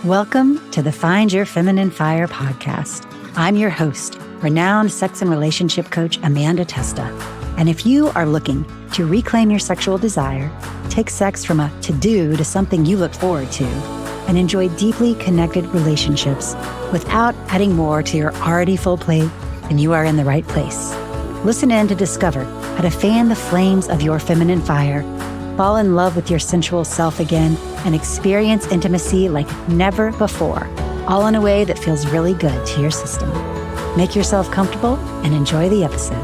Welcome to the Find Your Feminine Fire podcast. I'm your host, renowned sex and relationship coach, Amanda Testa. And if you are looking to reclaim your sexual desire, take sex from a to-do to something you look forward to, and enjoy deeply connected relationships without adding more to your already full plate, then you are in the right place. Listen in to discover how to fan the flames of your feminine fire, fall in love with your sensual self again, and experience intimacy like never before, all in a way that feels really good to your system. Make yourself comfortable and enjoy the episode.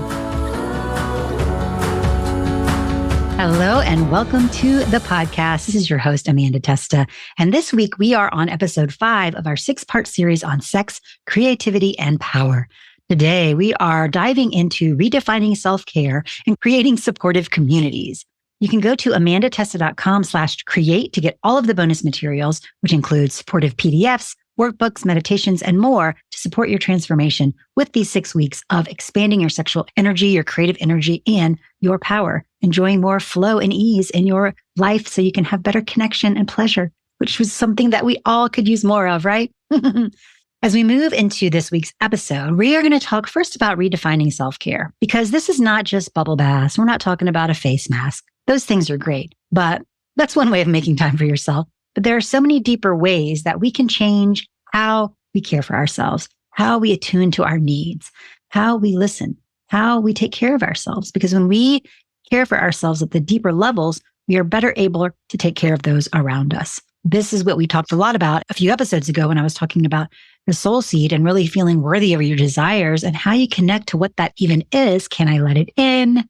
Hello and welcome to the podcast. This is your host, Amanda Testa. And this week we are on episode 5 of our 6-part series on sex, creativity, and power. Today we are diving into redefining self-care and creating supportive communities. You can go to amandatesta.com/create to get all of the bonus materials, which include supportive PDFs, workbooks, meditations, and more to support your transformation with these 6 weeks of expanding your sexual energy, your creative energy, and your power, enjoying more flow and ease in your life so you can have better connection and pleasure, which was something that we all could use more of, right? As we move into this week's episode, we are going to talk first about redefining self-care, because this is not just bubble baths. We're not talking about a face mask. Those things are great, but that's one way of making time for yourself. But there are so many deeper ways that we can change how we care for ourselves, how we attune to our needs, how we listen, how we take care of ourselves. Because when we care for ourselves at the deeper levels, we are better able to take care of those around us. This is what we talked a lot about a few episodes ago when I was talking about the soul seed and really feeling worthy of your desires and how you connect to what that even is. Can I let it in?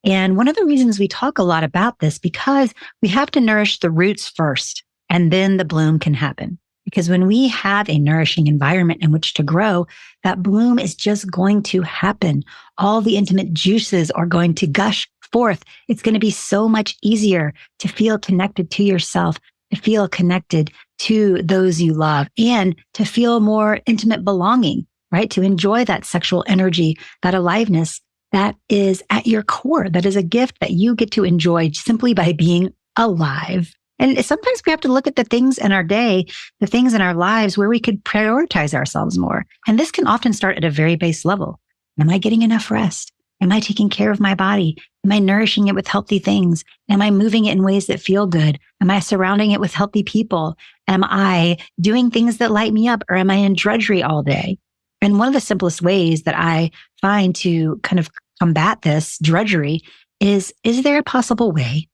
And one of the reasons we talk a lot about this, because we have to nourish the roots first, and then the bloom can happen. Because when we have a nourishing environment in which to grow, that bloom is just going to happen. All the intimate juices are going to gush forth. It's going to be so much easier to feel connected to yourself, to feel connected to those you love, and to feel more intimate belonging, right? To enjoy that sexual energy, that aliveness that is at your core. That is a gift that you get to enjoy simply by being alive. And sometimes we have to look at the things in our day, the things in our lives where we could prioritize ourselves more. And this can often start at a very base level. Am I getting enough rest? Am I taking care of my body? Am I nourishing it with healthy things? Am I moving it in ways that feel good? Am I surrounding it with healthy people? Am I doing things that light me up, or am I in drudgery all day? And one of the simplest ways that I find to kind of combat this drudgery is there a possible way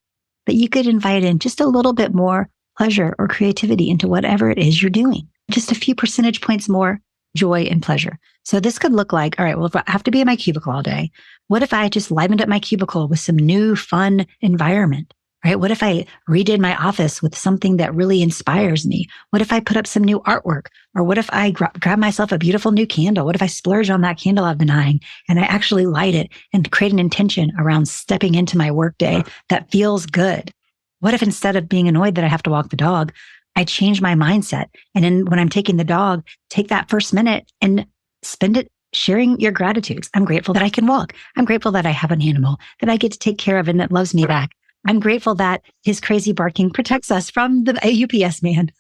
that you could invite in just a little bit more pleasure or creativity into whatever it is you're doing? Just a few percentage points more joy and pleasure. So this could look like, all right, well, if I have to be in my cubicle all day, what if I just livened up my cubicle with some new fun environment, right? What if I redid my office with something that really inspires me? What if I put up some new artwork? Or what if I grab myself a beautiful new candle? What if I splurge on that candle I've been eyeing and I actually light it and create an intention around stepping into my workday that feels good? What if instead of being annoyed that I have to walk the dog, I change my mindset? And then when I'm taking the dog, take that first minute and spend it sharing your gratitudes. I'm grateful that I can walk. I'm grateful that I have an animal that I get to take care of and that loves me back. I'm grateful that his crazy barking protects us from the UPS man.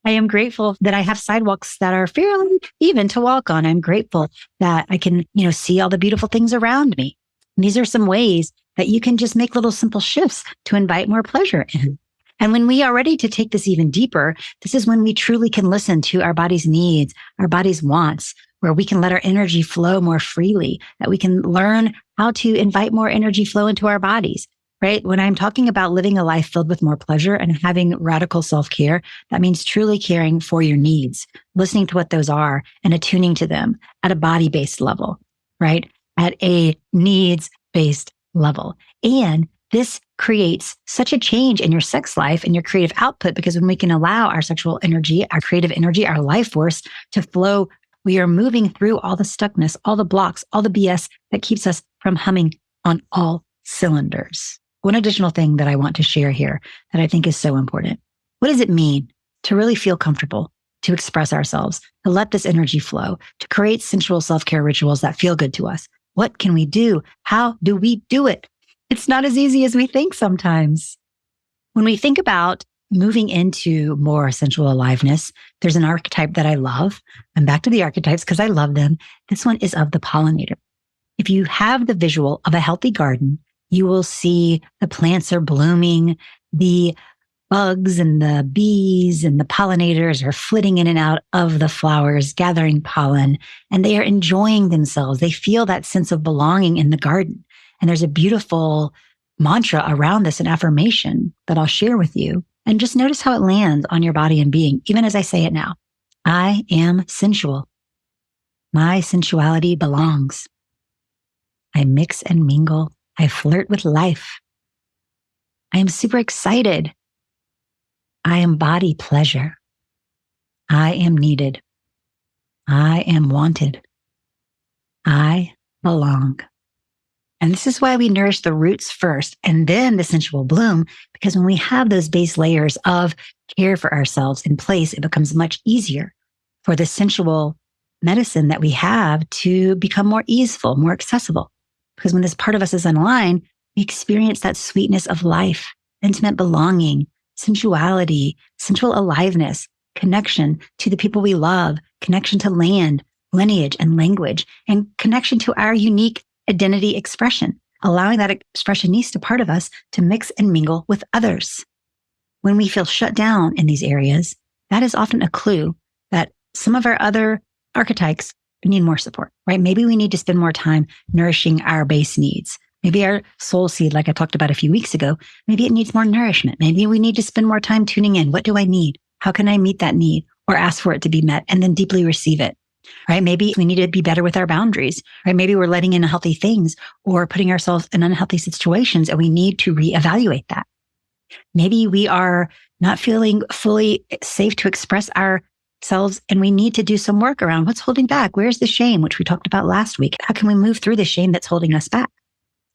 I am grateful that I have sidewalks that are fairly even to walk on. I'm grateful that I can, see all the beautiful things around me. And these are some ways that you can just make little simple shifts to invite more pleasure in. And when we are ready to take this even deeper, this is when we truly can listen to our body's needs, our body's wants, where we can let our energy flow more freely, that we can learn how to invite more energy flow into our bodies. Right? When I'm talking about living a life filled with more pleasure and having radical self-care, that means truly caring for your needs, listening to what those are and attuning to them at a body-based level, right? At a needs-based level. And this creates such a change in your sex life and your creative output, because when we can allow our sexual energy, our creative energy, our life force to flow, we are moving through all the stuckness, all the blocks, all the BS that keeps us from humming on all cylinders. One additional thing that I want to share here that I think is so important. What does it mean to really feel comfortable, to express ourselves, to let this energy flow, to create sensual self-care rituals that feel good to us? What can we do? How do we do it? It's not as easy as we think sometimes. When we think about moving into more sensual aliveness, there's an archetype that I love. I'm back to the archetypes because I love them. This one is of the pollinator. If you have the visual of a healthy garden, you will see the plants are blooming, the bugs and the bees and the pollinators are flitting in and out of the flowers, gathering pollen, and they are enjoying themselves. They feel that sense of belonging in the garden. And there's a beautiful mantra around this, an affirmation that I'll share with you. And just notice how it lands on your body and being, even as I say it now. I am sensual. My sensuality belongs. I mix and mingle. I flirt with life. I am super excited. I embody pleasure. I am needed. I am wanted. I belong. And this is why we nourish the roots first and then the sensual bloom, because when we have those base layers of care for ourselves in place, it becomes much easier for the sensual medicine that we have to become more easeful, more accessible. Because when this part of us is online, we experience that sweetness of life, intimate belonging, sensuality, sensual aliveness, connection to the people we love, connection to land, lineage, and language, and connection to our unique identity expression, allowing that expressionista part of us to mix and mingle with others. When we feel shut down in these areas, that is often a clue that some of our other archetypes need more support, right? Maybe we need to spend more time nourishing our base needs. Maybe our soul seed, like I talked about a few weeks ago, maybe it needs more nourishment. Maybe we need to spend more time tuning in. What do I need? How can I meet that need or ask for it to be met and then deeply receive it, right? Maybe we need to be better with our boundaries, right? Maybe we're letting in unhealthy things or putting ourselves in unhealthy situations and we need to reevaluate that. Maybe we are not feeling fully safe to express ourselves and we need to do some work around what's holding back. Where's the shame, which we talked about last week? How can we move through the shame that's holding us back?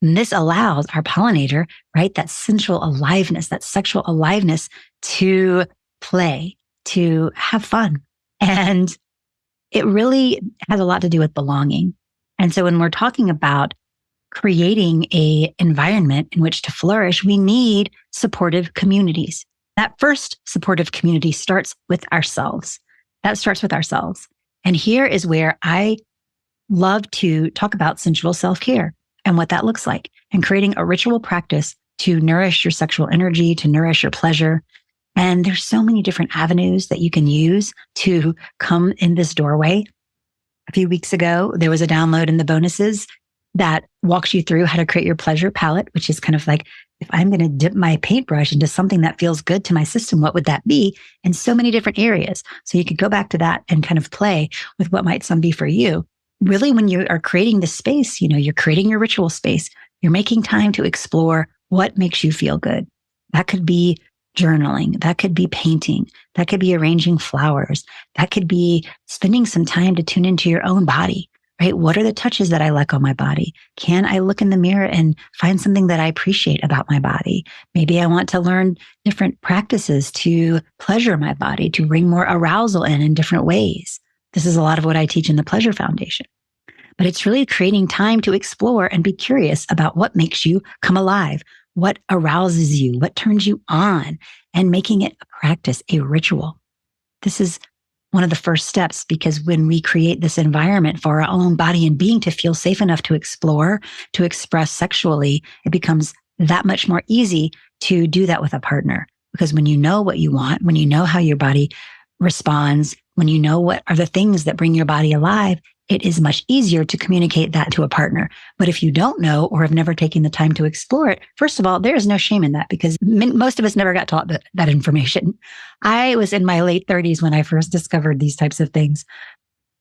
And this allows our pollinator, right, that sensual aliveness, that sexual aliveness to play, to have fun. And it really has a lot to do with belonging. And so when we're talking about creating an environment in which to flourish, we need supportive communities. That first supportive community starts with ourselves. That starts with ourselves. And here is where I love to talk about sensual self-care and what that looks like, and creating a ritual practice to nourish your sexual energy, to nourish your pleasure. And there's so many different avenues that you can use to come in this doorway. A few weeks ago, there was a download in the bonuses that walks you through how to create your pleasure palette, which is kind of like, if I'm going to dip my paintbrush into something that feels good to my system, what would that be? In so many different areas. So you could go back to that and kind of play with what might some be for you. Really, when you are creating this space, you're creating your ritual space. You're making time to explore what makes you feel good. That could be journaling. That could be painting. That could be arranging flowers. That could be spending some time to tune into your own body, right? What are the touches that I like on my body? Can I look in the mirror and find something that I appreciate about my body? Maybe I want to learn different practices to pleasure my body, to bring more arousal in different ways. This is a lot of what I teach in the Pleasure Foundation. But it's really creating time to explore and be curious about what makes you come alive, what arouses you, what turns you on, and making it a practice, a ritual. This is one of the first steps, because when we create this environment for our own body and being to feel safe enough to explore, to express sexually, it becomes that much more easy to do that with a partner. Because when you know what you want, when you know how your body responds, when you know what are the things that bring your body alive, it is much easier to communicate that to a partner. But if you don't know or have never taken the time to explore it, first of all, there is no shame in that, because most of us never got taught that information. I was in my late 30s when I first discovered these types of things.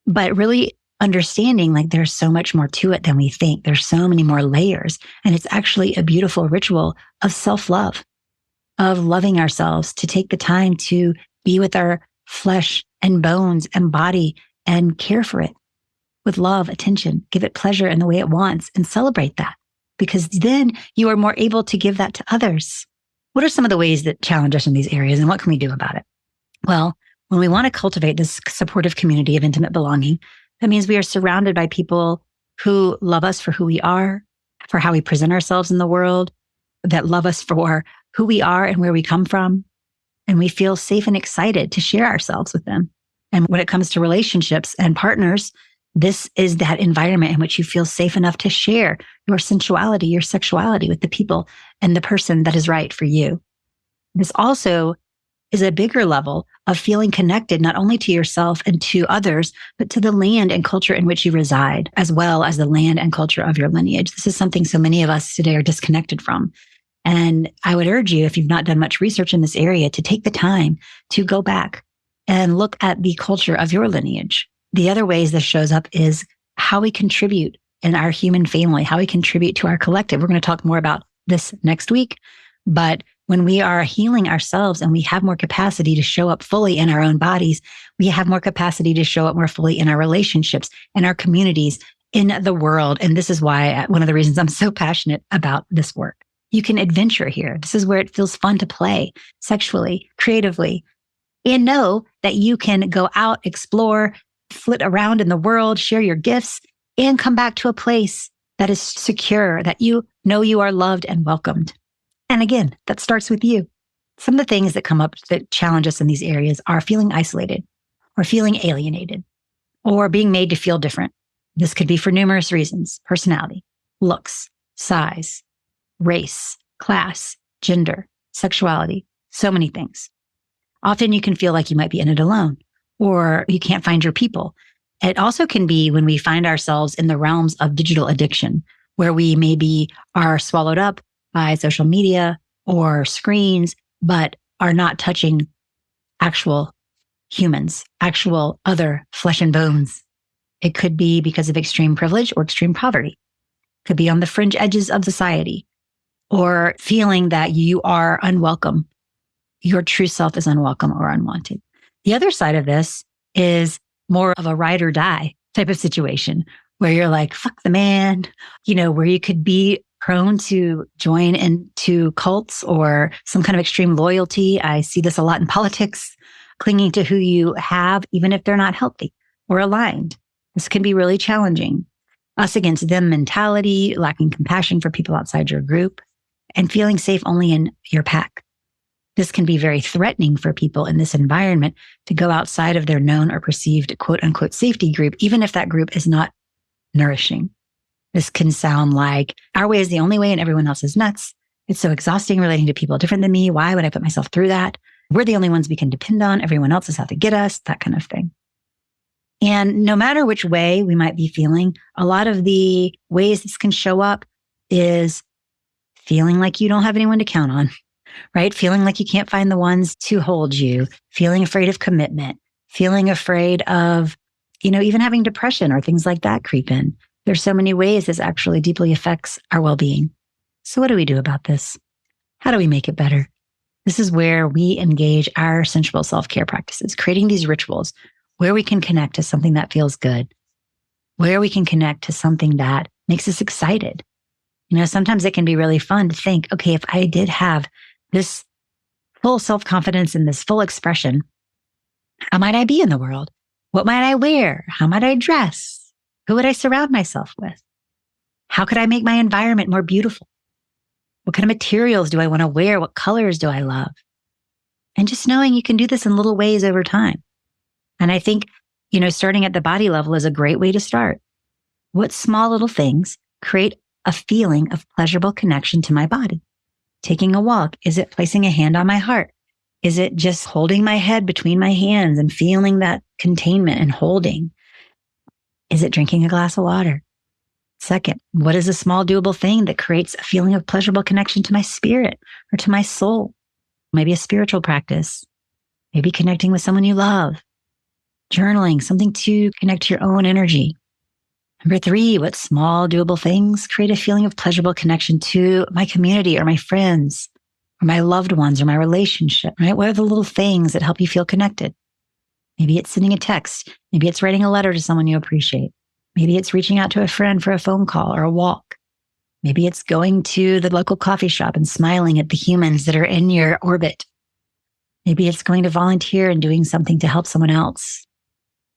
But really understanding, like, there's so much more to it than we think. There's so many more layers. And it's actually a beautiful ritual of self-love, of loving ourselves, to take the time to be with our flesh and bones and body and care for it with love, attention, give it pleasure in the way it wants, and celebrate that, because then you are more able to give that to others. What are some of the ways that challenge us in these areas, and what can we do about it? Well, when we want to cultivate this supportive community of intimate belonging, that means we are surrounded by people who love us for who we are, for how we present ourselves in the world, that love us for who we are and where we come from, and we feel safe and excited to share ourselves with them. And when it comes to relationships and partners, this is that environment in which you feel safe enough to share your sensuality, your sexuality with the people and the person that is right for you. This also is a bigger level of feeling connected not only to yourself and to others, but to the land and culture in which you reside, as well as the land and culture of your lineage. This is something so many of us today are disconnected from. And I would urge you, if you've not done much research in this area, to take the time to go back and look at the culture of your lineage. The other ways this shows up is how we contribute in our human family, how we contribute to our collective. We're going to talk more about this next week. But when we are healing ourselves and we have more capacity to show up fully in our own bodies, we have more capacity to show up more fully in our relationships, in our communities, in the world. And this is why one of the reasons I'm so passionate about this work. You can adventure here. This is where it feels fun to play sexually, creatively, and know that you can go out, explore, flit around in the world, share your gifts, and come back to a place that is secure, that you know you are loved and welcomed. And again, that starts with you. Some of the things that come up that challenge us in these areas are feeling isolated or feeling alienated or being made to feel different. This could be for numerous reasons: personality, looks, size, race, class, gender, sexuality, so many things. Often you can feel like you might be in it alone or you can't find your people. It also can be when we find ourselves in the realms of digital addiction, where we maybe are swallowed up by social media or screens, but are not touching actual humans, actual other flesh and bones. It could be because of extreme privilege or extreme poverty. It could be on the fringe edges of society or feeling that you are unwelcome. Your true self is unwelcome or unwanted. The other side of this is more of a ride or die type of situation where you're like, fuck the man, where you could be prone to join into cults or some kind of extreme loyalty. I see this a lot in politics, clinging to who you have, even if they're not healthy or aligned. This can be really challenging. Us against them mentality, lacking compassion for people outside your group, and feeling safe only in your pack. This can be very threatening for people in this environment to go outside of their known or perceived quote unquote safety group, even if that group is not nourishing. This can sound like our way is the only way and everyone else is nuts. It's so exhausting relating to people different than me. Why would I put myself through that? We're the only ones we can depend on. Everyone else is out to get us, that kind of thing. And no matter which way we might be feeling, a lot of the ways this can show up is feeling like you don't have anyone to count on, right? Feeling like you can't find the ones to hold you, feeling afraid of commitment, feeling afraid of, even having depression or things like that creep in. There's so many ways this actually deeply affects our well-being. So what do we do about this? How do we make it better? This is where we engage our sensual self-care practices, creating these rituals where we can connect to something that feels good, where we can connect to something that makes us excited. Sometimes it can be really fun to think, okay, if I did have this full self-confidence and this full expression, how might I be in the world? What might I wear? How might I dress? Who would I surround myself with? How could I make my environment more beautiful? What kind of materials do I want to wear? What colors do I love? And just knowing you can do this in little ways over time. And I think, starting at the body level is a great way to start. What small little things create a feeling of pleasurable connection to my body? Taking a walk. Is it placing a hand on my heart? Is it just holding my head between my hands and feeling that containment and holding? Is it drinking a glass of water? Second, what is a small doable thing that creates a feeling of pleasurable connection to my spirit or to my soul? Maybe a spiritual practice, maybe connecting with someone you love, journaling, something to connect to your own energy. Number 3, what small doable things create a feeling of pleasurable connection to my community or my friends or my loved ones or my relationship, right? What are the little things that help you feel connected? Maybe it's sending a text. Maybe it's writing a letter to someone you appreciate. Maybe it's reaching out to a friend for a phone call or a walk. Maybe it's going to the local coffee shop and smiling at the humans that are in your orbit. Maybe it's going to volunteer and doing something to help someone else.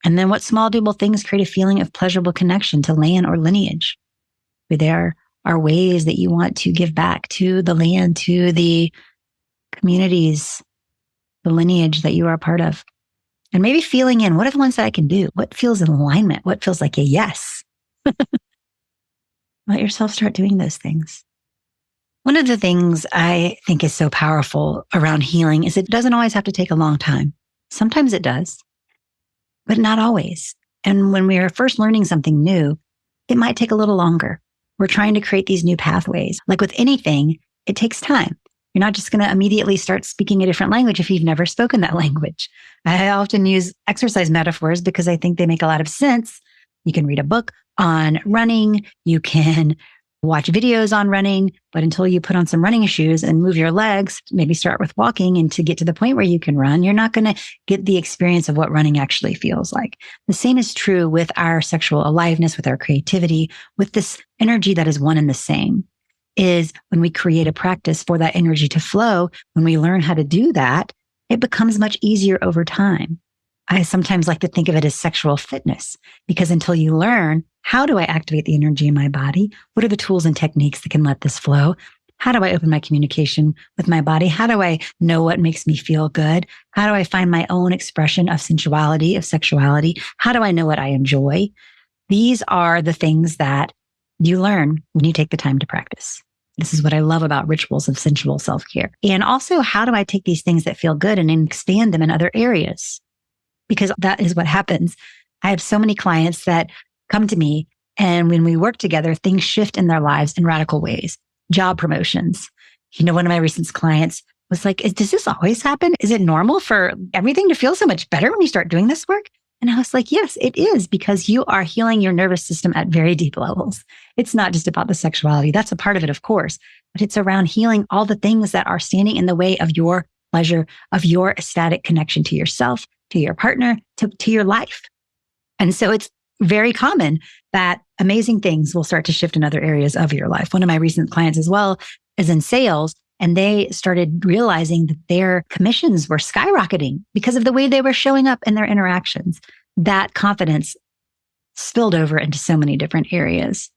And then what small doable things create a feeling of pleasurable connection to land or lineage? There are ways that you want to give back to the land, to the communities, the lineage that you are a part of. And maybe feeling in, what are the ones that I can do? What feels in alignment? What feels like a yes? Let yourself start doing those things. One of the things I think is so powerful around healing is it doesn't always have to take a long time. Sometimes it does, but not always. And when we are first learning something new, it might take a little longer. We're trying to create these new pathways. Like with anything, it takes time. You're not just going to immediately start speaking a different language if you've never spoken that language. I often use exercise metaphors because I think they make a lot of sense. You can read a book on running. You can watch videos on running, but until you put on some running shoes and move your legs, maybe start with walking, and to get to the point where you can run, you're not going to get the experience of what running actually feels like. The same is true with our sexual aliveness, with our creativity, with this energy that is one and the same. Is when we create a practice for that energy to flow, when we learn how to do that, it becomes much easier over time. I sometimes like to think of it as sexual fitness, because until you learn, how do I activate the energy in my body? What are the tools and techniques that can let this flow? How do I open my communication with my body? How do I know what makes me feel good? How do I find my own expression of sensuality, of sexuality? How do I know what I enjoy? These are the things that you learn when you take the time to practice. This is what I love about rituals of sensual self-care. And also, how do I take these things that feel good and expand them in other areas? Because that is what happens. I have so many clients that come to me, and when we work together, things shift in their lives in radical ways. Job promotions. One of my recent clients was like, does this always happen? Is it normal for everything to feel so much better when you start doing this work? And I was like, yes, it is, because you are healing your nervous system at very deep levels. It's not just about the sexuality. That's a part of it, of course, but it's around healing all the things that are standing in the way of your pleasure, of your ecstatic connection to yourself, to your partner, to your life. And so it's very common that amazing things will start to shift in other areas of your life. One of my recent clients as well is in sales, and they started realizing that their commissions were skyrocketing because of the way they were showing up in their interactions. That confidence spilled over into so many different areas.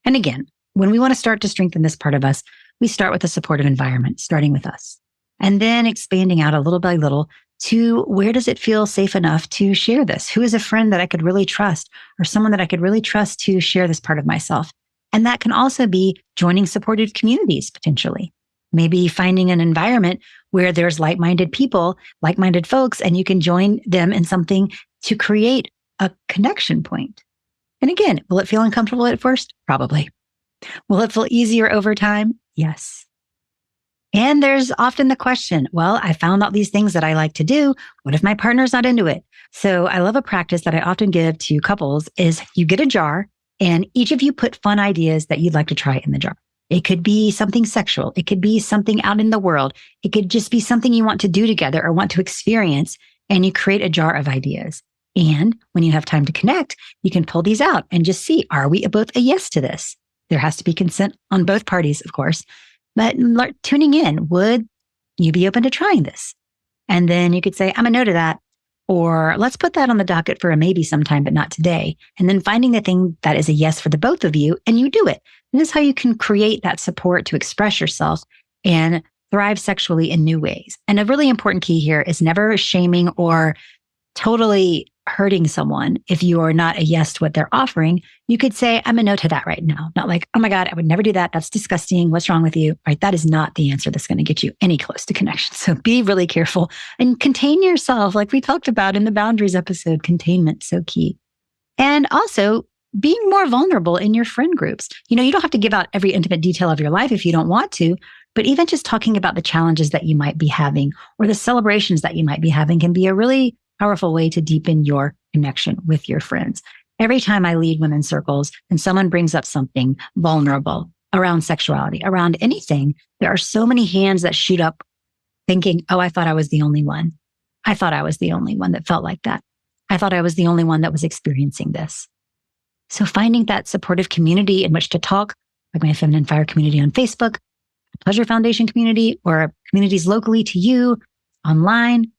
And again, when we want to start to strengthen this part of us, we start with a supportive environment, starting with us, and then expanding out a little by little to where does it feel safe enough to share this? Who is a friend that I could really trust, or someone that I could really trust to share this part of myself? And that can also be joining supportive communities, potentially. Maybe finding an environment where there's like-minded people, like-minded folks, and you can join them in something to create a connection point. And again, will it feel uncomfortable at first? Probably. Will it feel easier over time? Yes. And there's often the question, well, I found out these things that I like to do. What if my partner's not into it? So I love a practice that I often give to couples is you get a jar, and each of you put fun ideas that you'd like to try in the jar. It could be something sexual. It could be something out in the world. It could just be something you want to do together or want to experience, and you create a jar of ideas. And when you have time to connect, you can pull these out and just see, are we both a yes to this? There has to be consent on both parties, of course. But tuning in, would you be open to trying this? And then you could say, I'm a no to that. Or let's put that on the docket for a maybe sometime, but not today. And then finding the thing that is a yes for the both of you, and you do it. And this is how you can create that support to express yourself and thrive sexually in new ways. And a really important key here is never shaming or totally hurting someone if you are not a yes to what they're offering. You could say, I'm a no to that right now. Not like, oh my God, I would never do that. That's disgusting. What's wrong with you? Right? That is not the answer that's going to get you any close to connection. So be really careful and contain yourself. Like we talked about in the boundaries episode, containment, so key. And also being more vulnerable in your friend groups. You don't have to give out every intimate detail of your life if you don't want to, but even just talking about the challenges that you might be having or the celebrations that you might be having can be a really powerful way to deepen your connection with your friends. Every time I lead women's circles and someone brings up something vulnerable around sexuality, around anything, there are so many hands that shoot up thinking, oh, I thought I was the only one. I thought I was the only one that felt like that. I thought I was the only one that was experiencing this. So finding that supportive community in which to talk, like my Feminine Fire community on Facebook, a Pleasure Foundation community, or communities locally to you, online,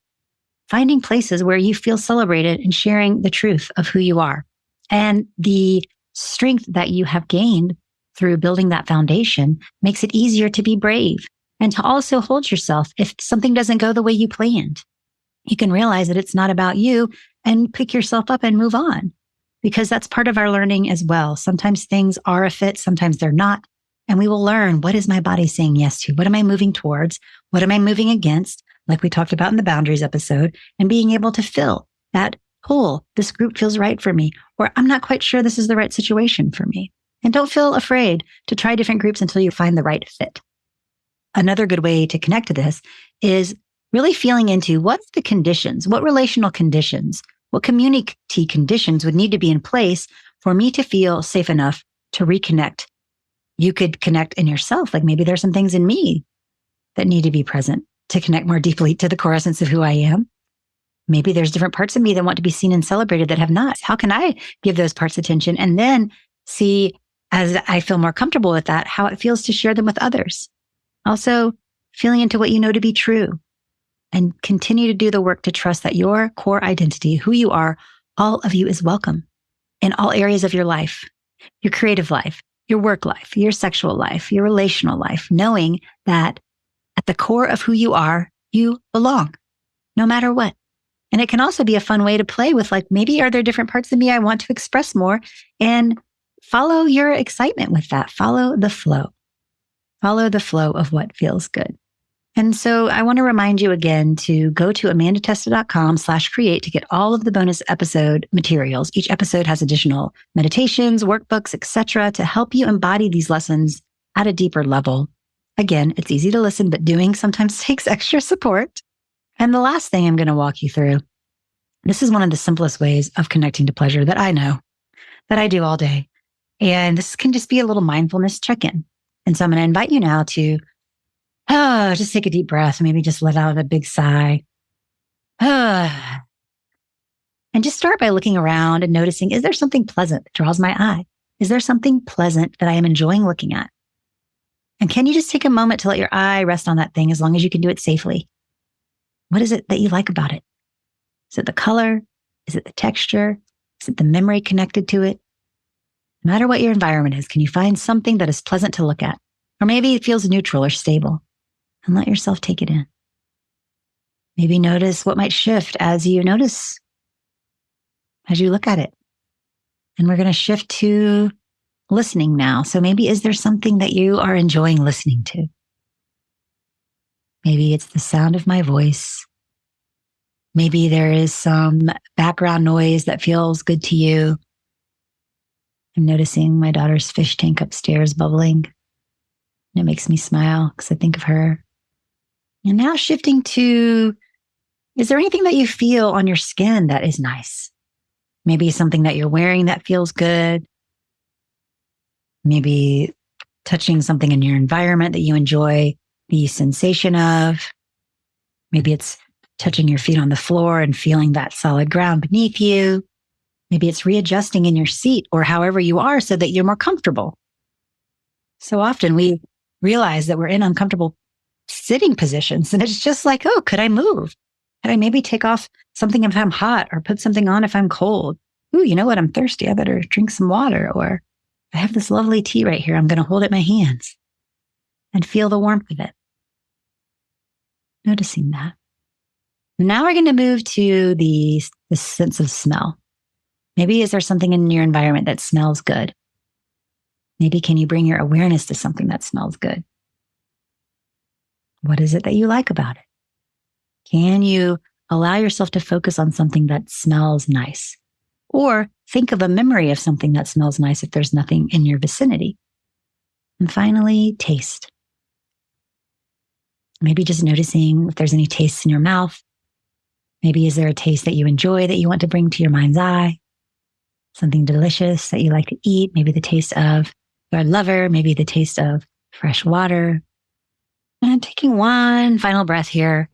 finding places where you feel celebrated and sharing the truth of who you are and the strength that you have gained through building that foundation makes it easier to be brave and to also hold yourself if something doesn't go the way you planned. You can realize that it's not about you and pick yourself up and move on, because that's part of our learning as well. Sometimes things are a fit, sometimes they're not. And we will learn, what is my body saying yes to? What am I moving towards? What am I moving against? Like we talked about in the boundaries episode, and being able to fill that hole. This group feels right for me, or I'm not quite sure this is the right situation for me. And don't feel afraid to try different groups until you find the right fit. Another good way to connect to this is really feeling into what's the conditions, what relational conditions, what community conditions would need to be in place for me to feel safe enough to reconnect. You could connect in yourself. Like maybe there's some things in me that need to be present to connect more deeply to the core essence of who I am. Maybe there's different parts of me that want to be seen and celebrated that have not. How can I give those parts attention and then see, as I feel more comfortable with that, how it feels to share them with others? Also, feeling into what you know to be true, and continue to do the work to trust that your core identity, who you are, all of you is welcome in all areas of your life, your creative life, your work life, your sexual life, your relational life, knowing that at the core of who you are, you belong, no matter what. And it can also be a fun way to play with, like, maybe are there different parts of me I want to express more, and follow your excitement with that. Follow the flow. Follow the flow of what feels good. And so I want to remind you again to go to amandatesta.com/create to get all of the bonus episode materials. Each episode has additional meditations, workbooks, etc., to help you embody these lessons at a deeper level. Again, it's easy to listen, but doing sometimes takes extra support. And the last thing I'm going to walk you through, this is one of the simplest ways of connecting to pleasure that I know, that I do all day. And this can just be a little mindfulness check-in. And so I'm going to invite you now to just take a deep breath, maybe just let out a big sigh. And just start by looking around and noticing, is there something pleasant that draws my eye? Is there something pleasant that I am enjoying looking at? And can you just take a moment to let your eye rest on that thing, as long as you can do it safely? What is it that you like about it? Is it the color? Is it the texture? Is it the memory connected to it? No matter what your environment is, can you find something that is pleasant to look at? Or maybe it feels neutral or stable, and let yourself take it in. Maybe notice what might shift as you look at it. And we're going to shift to listening now. So maybe, is there something that you are enjoying listening to? Maybe it's the sound of my voice. Maybe there is some background noise that feels good to you. I'm noticing my daughter's fish tank upstairs bubbling. And it makes me smile because I think of her. And now shifting to, is there anything that you feel on your skin that is nice? Maybe something that you're wearing that feels good. Maybe touching something in your environment that you enjoy the sensation of. Maybe it's touching your feet on the floor and feeling that solid ground beneath you. Maybe it's readjusting in your seat or however you are so that you're more comfortable. So often we realize that we're in uncomfortable sitting positions, and it's just like, oh, could I move? Could I maybe take off something if I'm hot, or put something on if I'm cold? Ooh, you know what? I'm thirsty. I better drink some water. Or I have this lovely tea right here. I'm going to hold it in my hands and feel the warmth of it. Noticing that. Now we're going to move to the sense of smell. Maybe is there something in your environment that smells good? Maybe can you bring your awareness to something that smells good? What is it that you like about it? Can you allow yourself to focus on something that smells nice? Or think of a memory of something that smells nice if there's nothing in your vicinity. And finally, taste. Maybe just noticing if there's any tastes in your mouth. Maybe is there a taste that you enjoy that you want to bring to your mind's eye? Something delicious that you like to eat. Maybe the taste of your lover. Maybe the taste of fresh water. And taking one final breath here.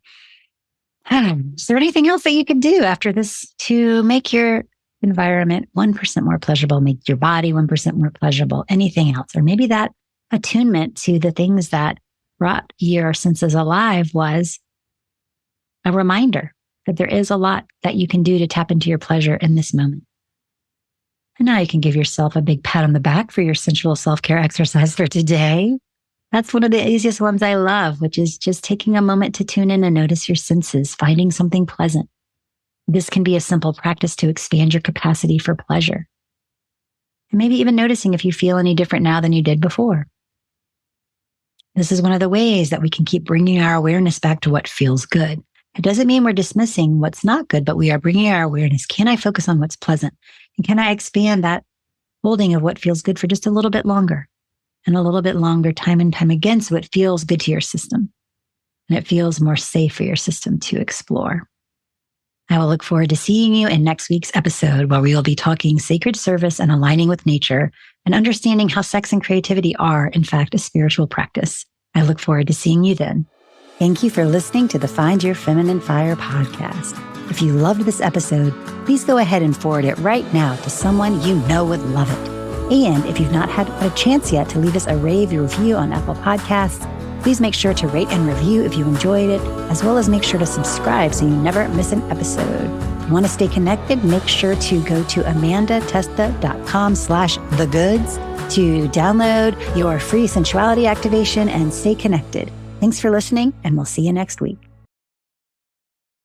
Is there anything else that you can do after this to make your environment 1% more pleasurable, make your body 1% more pleasurable, anything else? Or maybe that attunement to the things that brought your senses alive was a reminder that there is a lot that you can do to tap into your pleasure in this moment. And now you can give yourself a big pat on the back for your sensual self-care exercise for today. That's one of the easiest ones I love, which is just taking a moment to tune in and notice your senses, finding something pleasant. This can be a simple practice to expand your capacity for pleasure. And maybe even noticing if you feel any different now than you did before. This is one of the ways that we can keep bringing our awareness back to what feels good. It doesn't mean we're dismissing what's not good, but we are bringing our awareness. Can I focus on what's pleasant? And can I expand that holding of what feels good for just a little bit longer and a little bit longer, time and time again, so it feels good to your system and it feels more safe for your system to explore. I will look forward to seeing you in next week's episode, where we will be talking sacred service and aligning with nature and understanding how sex and creativity are, in fact, a spiritual practice. I look forward to seeing you then. Thank you for listening to the Find Your Feminine Fire podcast. If you loved this episode, please go ahead and forward it right now to someone you know would love it. And if you've not had a chance yet to leave us a rave review on Apple Podcasts, please make sure to rate and review if you enjoyed it, as well as make sure to subscribe so you never miss an episode. If you want to stay connected, make sure to go to amandatesta.com/thegoods to download your free sensuality activation and stay connected. Thanks for listening, and we'll see you next week.